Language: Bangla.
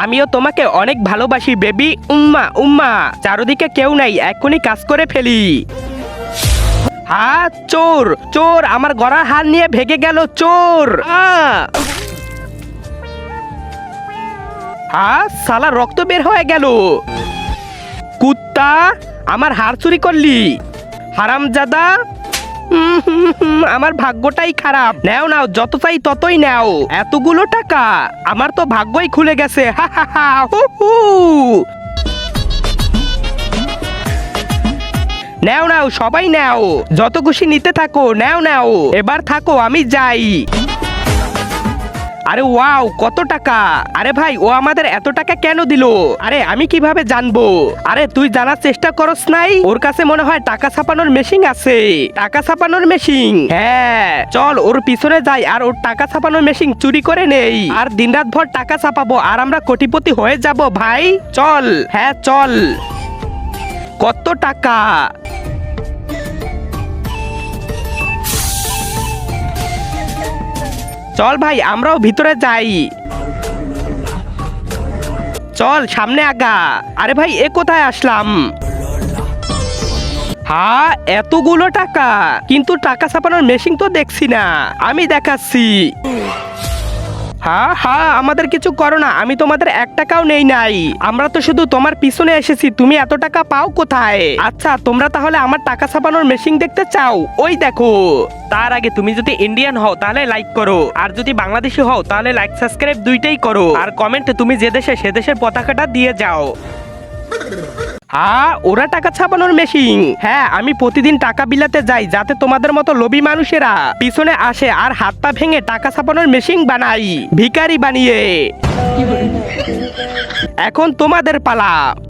আমিও তোমাকে অনেক ভালোবাসি বেবি, উম্মা উম্মা। চারদিকে কেউ নাই, এখনই কাজ করে ফেলি। হ্যাঁ চোর চোর, আমার গড়ার হার নিয়ে ভেগে গেল চোর। হ্যাঁ সালা রক্ত বের হয়ে গেল। কুত্তা, আমার হার চুরি করলি হারামজাদা। আমার ভাগ্যটাই খারাপ। নাও নাও, যত চাই ততই নাও। এতগুলো টাকা, আমার তো ভাগ্যই খুলে গেছে। হা হা হা হু হু। নাও নাও, সবাই নাও, যত খুশি নিতে থাকো। নাও নাও, এবার থাকো, আমি যাই। আরে ওয়াও, কত টাকা! আরে ভাই, ও আমাদের এত টাকা কেন দিল? আরে আমি কিভাবে জানবো? আরে তুই জানার চেষ্টা করস নাই? ওর কাছে মনে হয় টাকা ছাপানোর মেশিন আছে। টাকা ছাপানোর মেশিন? হ্যাঁ, চল ওর পিছনে যাই আর ওর টাকা ছাপানোর মেশিন চুরি করে নেই। আর দিনরাত ভর টাকা ছাপাবো আর আমরা কোটিপতি হয়ে যাব ভাই। চল, হ্যাঁ চল। কত টাকা! চল ভাই, আমরাও ভিতরে যাই। চল সামনে আগা। আরে ভাই, এ কোথায় আসলাম? হ্যাঁ, এতগুলো টাকা, কিন্তু টাকা ছাপানোর মেশিন তো দেখছি না। আমি দেখাচ্ছি। হ্যাঁ হ্যাঁ, আমাদের কিছু করো না, আমি তোমাদের 1 টাকাও নেই নাই। আমরা তো শুধু তোমার পিছনে এসেছি, তুমি এত টাকা পাও কোথায়? আচ্ছা, তোমরা তাহলে আমার টাকা ছাপানোর মেশিন দেখতে চাও? ওই দেখো। তার আগে তুমি যদি ইন্ডিয়ান হও তাহলে লাইক করো, আর যদি বাংলাদেশি হও তাহলে লাইক সাবস্ক্রাইব দুইটাই করো, আর কমেন্টে তুমি যে দেশে সে দেশের পতাকাটা দিয়ে যাও। হ্যাঁ, ওরা টাকা ছাপানোর মেশিন। হ্যাঁ, আমি প্রতিদিন টাকা বিলাতে যাই, যাতে তোমাদের মতো লোভী মানুষেরা পিছনে আসে আর হাত পা ভেঙে টাকা ছাপানোর মেশিন বানাই, ভিখারি বানিয়ে। এখন তোমাদের পালা।